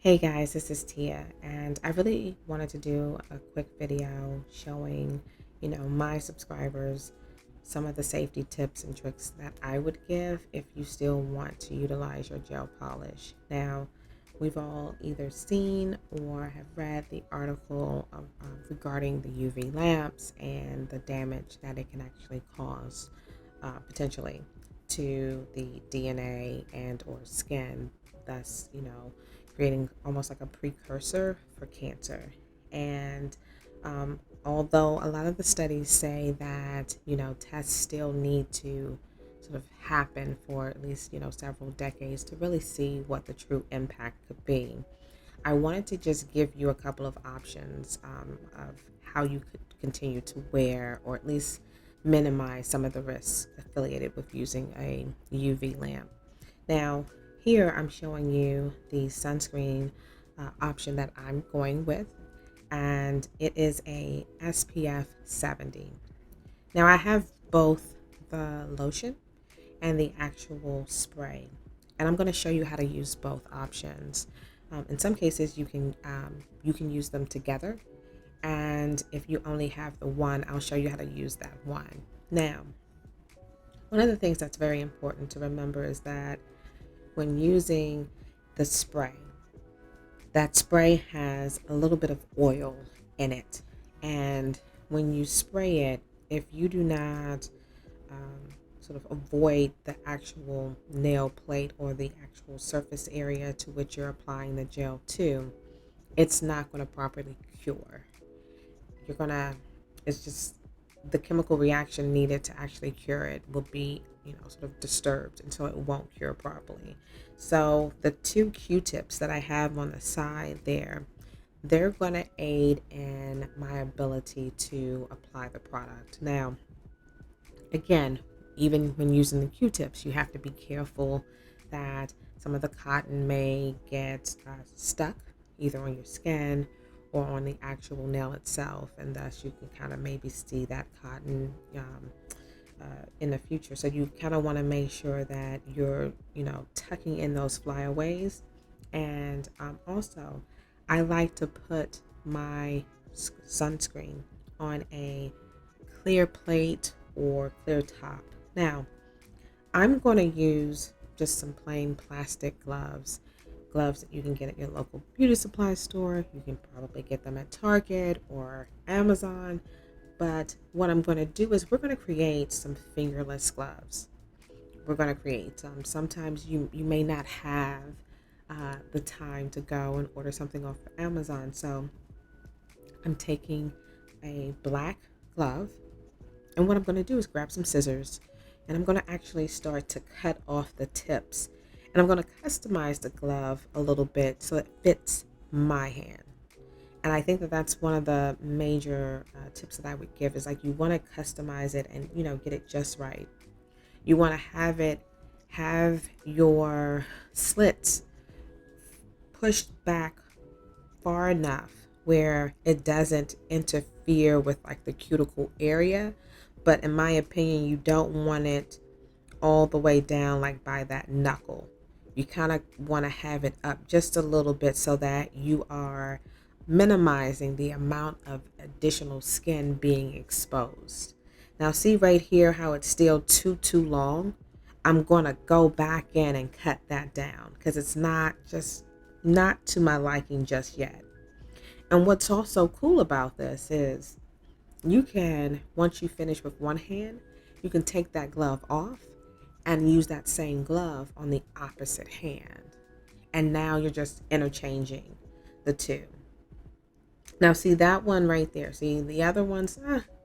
Hey guys, this is Tia, and I really wanted to do a quick video showing, my subscribers some of the safety tips and tricks that I would give if you still want to utilize your gel polish. Now, we've all either seen or have read the article regarding the UV lamps and the damage that it can actually cause potentially to the DNA and or skin, thus, creating almost like a precursor for cancer. And although a lot of the studies say that, tests still need to sort of happen for at least, several decades to really see what the true impact could be, I wanted to just give you a couple of options of how you could continue to wear or at least minimize some of the risks affiliated with using a UV lamp. Now, here I'm showing you the sunscreen option that I'm going with, and it is a SPF 70. Now, I have both the lotion and the actual spray, and I'm going to show you how to use both options. In some cases, you can use them together, and if you only have the one, I'll show you how to use that one. Now, one of the things that's very important to remember is that when using the spray, that spray has a little bit of oil in it. And when you spray it, if you do not sort of avoid the actual nail plate or the actual surface area to which you're applying the gel to, it's not going to properly cure. You're going to, it's just the chemical reaction needed to actually cure it will be, sort of disturbed until it won't cure properly. So the two Q-tips that I have on the side there, they're going to aid in my ability to apply the product. Now, again, even when using the Q-tips, you have to be careful that some of the cotton may get stuck either on your skin or on the actual nail itself, and thus you can kind of maybe see that cotton in the future. So you kind of want to make sure that you're, tucking in those flyaways. And also, I like to put my sunscreen on a clear plate or clear top. Now, I'm going to use just some plain plastic gloves that you can get at your local beauty supply store. You can probably get them at Target or Amazon. But what I'm going to do is we're going to create some fingerless gloves. We're going to create some. Sometimes you may not have the time to go and order something off of Amazon. So I'm taking a black glove, and what I'm going to do is grab some scissors, and I'm going to actually start to cut off the tips. And I'm going to customize the glove a little bit so it fits my hand. And I think that that's one of the major tips that I would give is like you want to customize it and, get it just right. You want to have your slits pushed back far enough where it doesn't interfere with like the cuticle area. But in my opinion, you don't want it all the way down like by that knuckle. You kind of want to have it up just a little bit so that you are minimizing the amount of additional skin being exposed. Now see right here how it's still too long. I'm going to go back in and cut that down because it's not to my liking just yet. And what's also cool about this is you can, once you finish with one hand, you can take that glove off and use that same glove on the opposite hand. And now you're just interchanging the two. Now, see that one right there. See, the other one's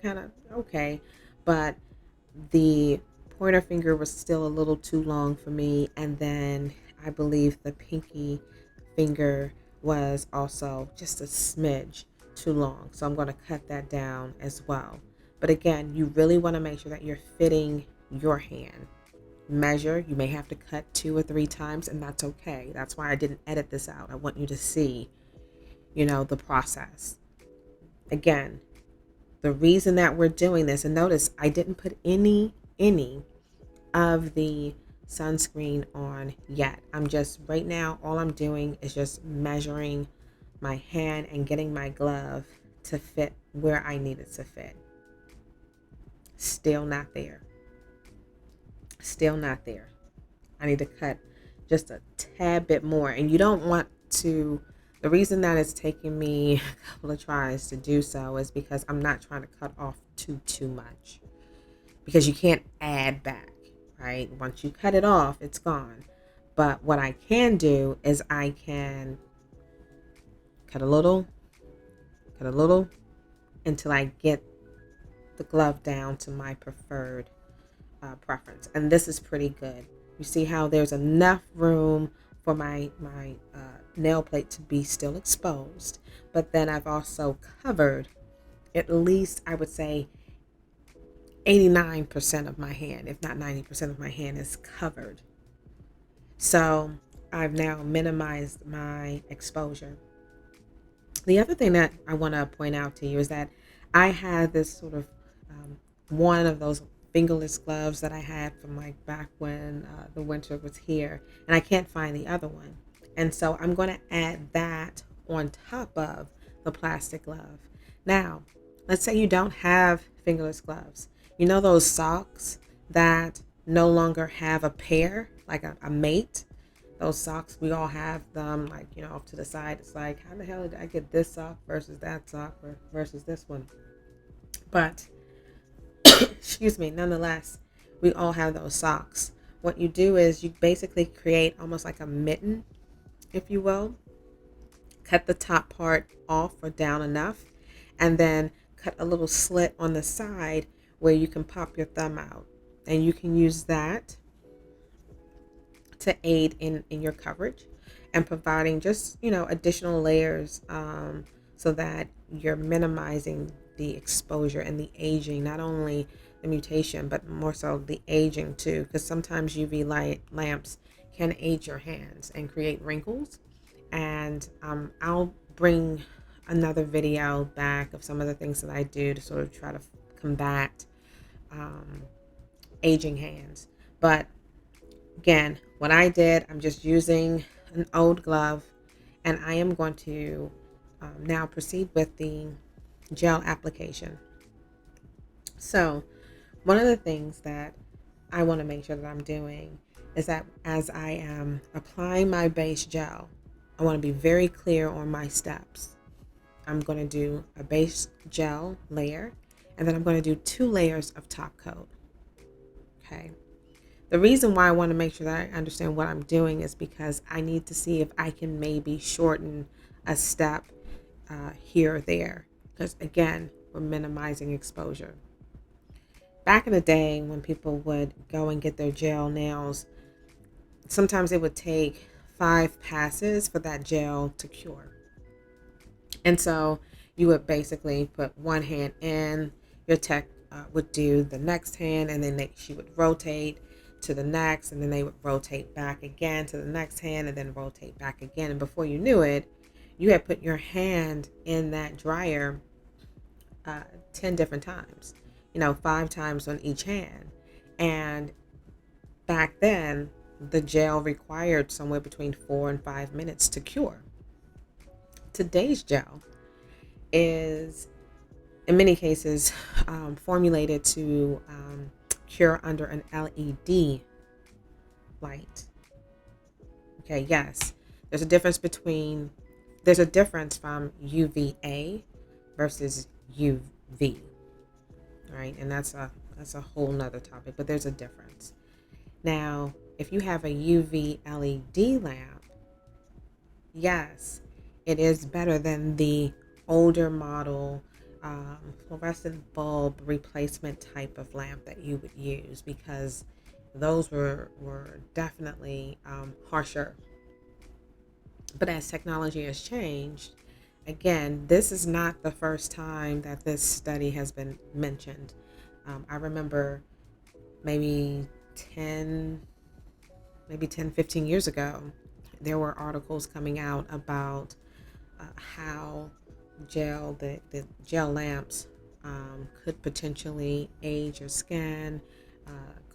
kind of okay, but the pointer finger was still a little too long for me. And then I believe the pinky finger was also just a smidge too long. So I'm going to cut that down as well. But again, you really want to make sure that you're fitting your hand. Measure. You may have to cut 2 or 3 times, and that's okay. That's why I didn't edit this out. I want you to see the process. Again, the reason that we're doing this, and notice I didn't put any of the sunscreen on yet. I'm just, right now, all I'm doing is just measuring my hand and getting my glove to fit where I need it to fit. Still not there. Still not there. I need to cut just a tad bit more. And you don't want to, the reason that it's taking me a couple of tries to do so is because I'm not trying to cut off too much. Because you can't add back, right? Once you cut it off, it's gone. But what I can do is I can cut a little, until I get the glove down to my preferred preference. And this is pretty good. You see how there's enough room for my nail plate to be still exposed, but then I've also covered, at least I would say 89% of my hand, if not 90% of my hand is covered. So I've now minimized my exposure. The other thing that I want to point out to you is that I had this sort of one of those fingerless gloves that I had from like back when the winter was here, and I can't find the other one. And so I'm going to add that on top of the plastic glove. Now, let's say you don't have fingerless gloves. You know those socks that no longer have a pair, like a mate? Those socks, we all have them, like, off to the side. It's like, how the hell did I get this sock versus that sock versus this one? But excuse me, nonetheless, we all have those socks. What you do is you basically create almost like a mitten, if you will. Cut the top part off or down enough, and then cut a little slit on the side where you can pop your thumb out. And you can use that to aid in your coverage and providing just, additional layers, so that you're minimizing the exposure and the aging, not only the mutation, but more so the aging too, because sometimes UV light lamps can age your hands and create wrinkles. And I'll bring another video back of some of the things that I do to sort of try to combat aging hands. But again, what I did, I'm just using an old glove, and I am going to now proceed with the gel application. So one of the things that I want to make sure that I'm doing is that as I am applying my base gel, I want to be very clear on my steps. I'm going to do a base gel layer, and then I'm going to do 2 layers of top coat. Okay. The reason why I want to make sure that I understand what I'm doing is because I need to see if I can maybe shorten a step here or there. Because again, we're minimizing exposure. Back in the day when people would go and get their gel nails, sometimes it would take 5 passes for that gel to cure. And so you would basically put one hand in, your tech would do the next hand, and then she would rotate to the next, and then they would rotate back again to the next hand, and then rotate back again. And before you knew it, you had put your hand in that dryer 10 different times, 5 times on each hand. And back then, the gel required somewhere between 4 and 5 minutes to cure. Today's gel is, in many cases, formulated to cure under an LED light. Okay, yes, there's a difference from UVA versus UV, right? And that's a whole nother topic, but there's a difference. Now, if you have a UV LED lamp, yes, it is better than the older model fluorescent bulb replacement type of lamp that you would use, because those were definitely harsher. But as technology has changed, again, this is not the first time that this study has been mentioned. I remember maybe 10, 15 years ago, there were articles coming out about how the gel lamps could potentially age your skin,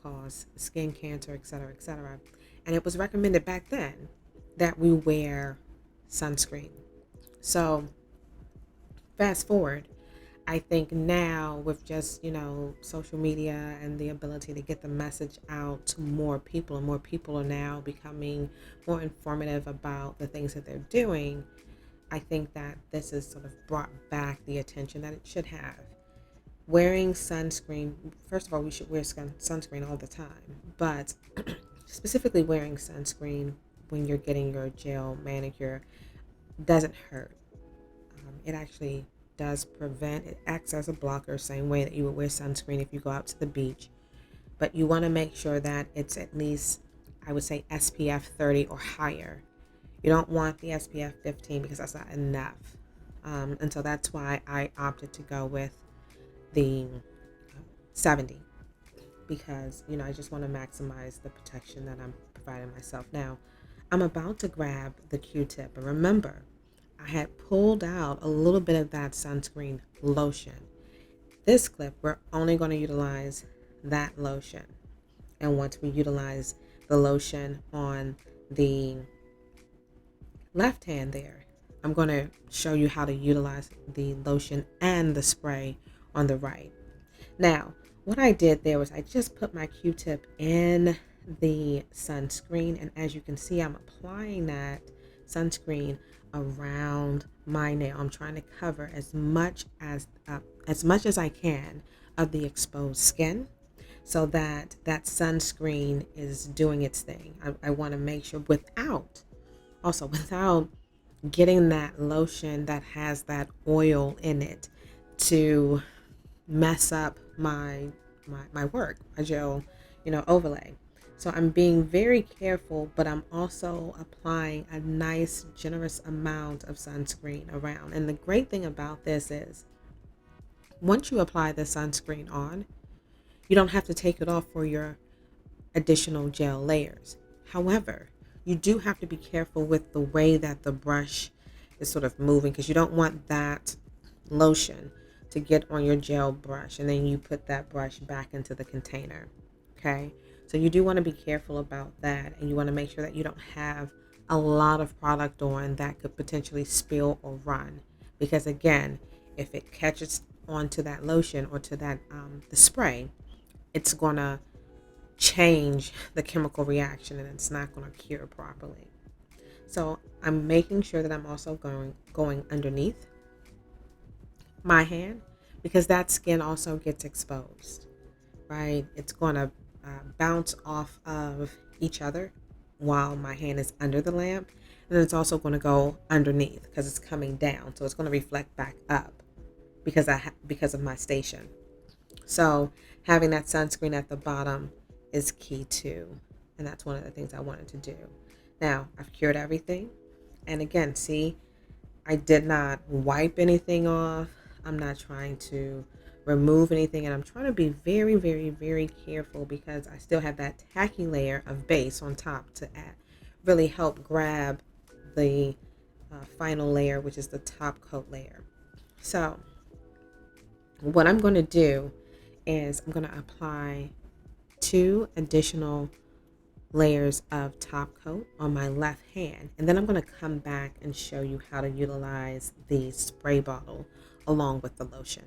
cause skin cancer, etc., etc. And it was recommended back then that we wear sunscreen. So fast forward, I think now with just, social media and the ability to get the message out to more people, and more people are now becoming more informative about the things that they're doing, I think that this has sort of brought back the attention that it should have. Wearing sunscreen, first of all, we should wear sunscreen all the time, but specifically wearing sunscreen when you're getting your gel manicure doesn't hurt. It actually does prevent, it acts as a blocker, same way that you would wear sunscreen if you go out to the beach. But you want to make sure that it's at least, I would say, SPF 30 or higher. You don't want the SPF 15 because that's not enough. And so that's why I opted to go with the 70, because, I just want to maximize the protection that I'm providing myself. Now, I'm about to grab the Q-tip. And remember, I had pulled out a little bit of that sunscreen lotion. This clip, we're only going to utilize that lotion. And once we utilize the lotion on the left hand there, I'm going to show you how to utilize the lotion and the spray on the right. Now, what I did there was I just put my Q-tip in the sunscreen, and as you can see, I'm applying that sunscreen around my nail. I'm trying to cover as much as I can of the exposed skin, so that that sunscreen is doing its thing. I want to make sure without getting that lotion that has that oil in it to mess up my work, my gel, overlay. So I'm being very careful, but I'm also applying a nice, generous amount of sunscreen around. And the great thing about this is once you apply the sunscreen on, you don't have to take it off for your additional gel layers. However, you do have to be careful with the way that the brush is sort of moving, because you don't want that lotion to get on your gel brush and then you put that brush back into the container. Okay, so you do want to be careful about that, and you want to make sure that you don't have a lot of product on that could potentially spill or run, because again, if it catches onto that lotion or to that the spray, it's gonna change the chemical reaction and it's not going to cure properly. So I'm making sure that I'm also going underneath my hand, because that skin also gets exposed, right? It's going to bounce off of each other while my hand is under the lamp, and then it's also going to go underneath because it's coming down, so it's going to reflect back up because of my station. So having that sunscreen at the bottom is key too. And that's one of the things I wanted to do. Now, I've cured everything. And again, see, I did not wipe anything off. I'm not trying to remove anything. And I'm trying to be very, very, very careful, because I still have that tacky layer of base on top to really help grab the final layer, which is the top coat layer. So what I'm going to do is I'm going to apply 2 additional layers of top coat on my left hand, and then I'm going to come back and show you how to utilize the spray bottle along with the lotion.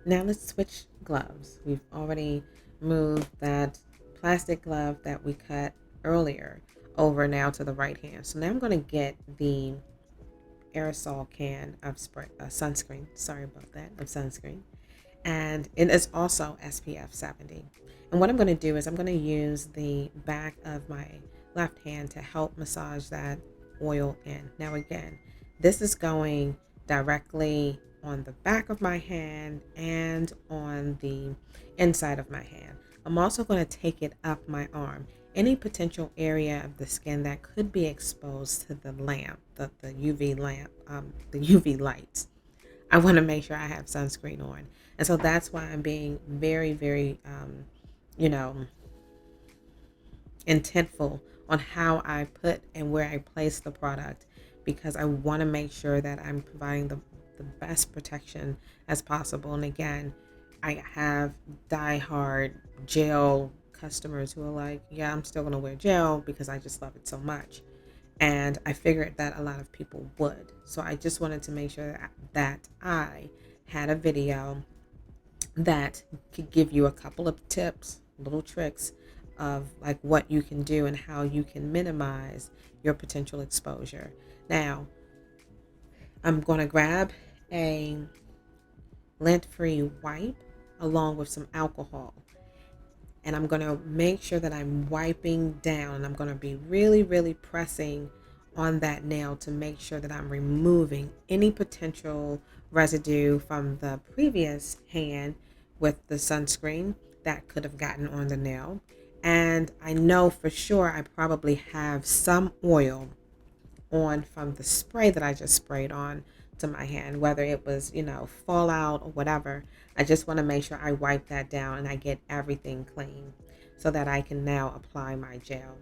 Now let's switch gloves. We've already moved that plastic glove that we cut earlier over now to the right hand. So now I'm going to get the aerosol can of sunscreen. Sorry about that, of sunscreen. And it is also SPF 70. And what I'm going to do is I'm going to use the back of my left hand to help massage that oil in. Now again, this is going directly on the back of my hand and on the inside of my hand. I'm also going to take it up my arm. Any potential area of the skin that could be exposed to the lamp, the UV lamp, the UV lights. I want to make sure I have sunscreen on. And so that's why I'm being very, very, you know, intentful on how I put and where I place the product, because I want to make sure that I'm providing the best protection as possible. And again, I have diehard gel customers who are like, yeah, I'm still going to wear gel because I just love it so much. And I figured that a lot of people would. So I just wanted to make sure that I had a video that could give you a couple of tips, little tricks of like what you can do and how you can minimize your potential exposure. Now, I'm going to grab a lint-free wipe along with some alcohol. And I'm going to make sure that I'm wiping down. I'm going to be really, really pressing on that nail to make sure that I'm removing any potential residue from the previous hand with the sunscreen that could have gotten on the nail. And I know for sure I probably have some oil on from the spray that I just sprayed on to my hand, whether it was, fallout or whatever. I just want to make sure I wipe that down and I get everything clean so that I can now apply my gel.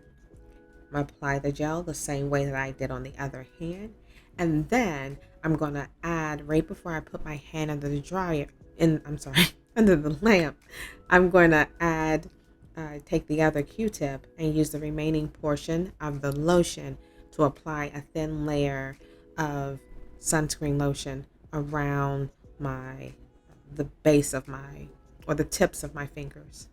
I'm going to apply the gel the same way that I did on the other hand. And then I'm going to add, right before I put my hand under the dryer, under the lamp, I'm going to take the other Q-tip and use the remaining portion of the lotion to apply a thin layer of sunscreen lotion around the base of or the tips of my fingers.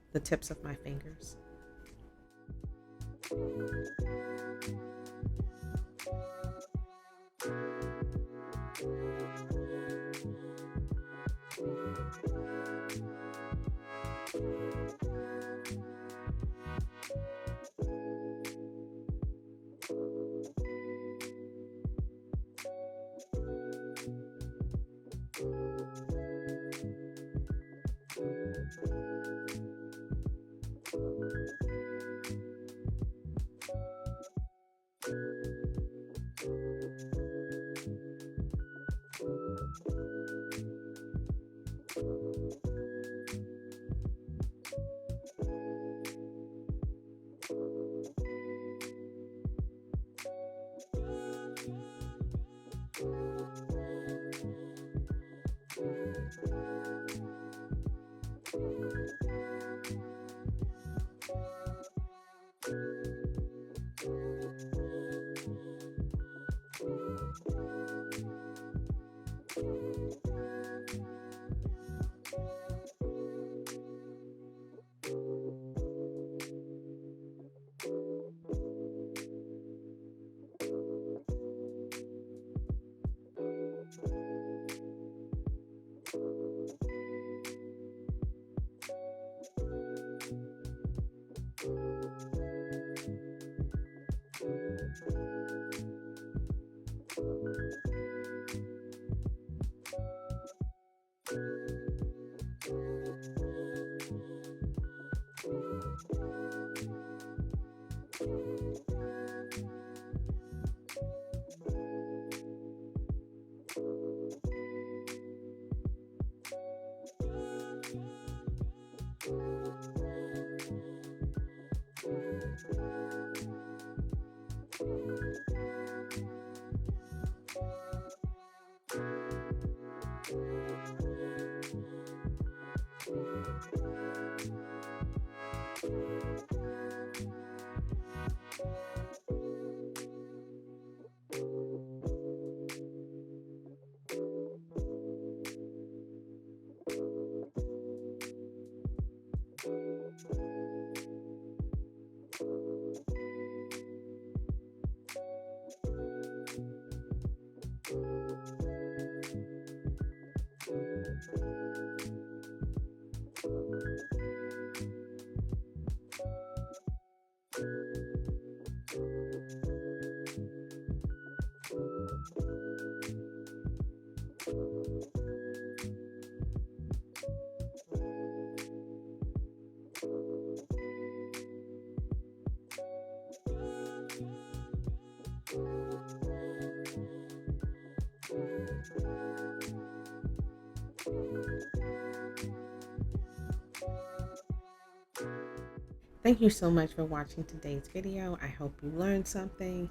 Thank you so much for watching today's video. I hope you learned something.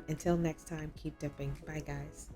Until next time, keep dipping. Bye, guys.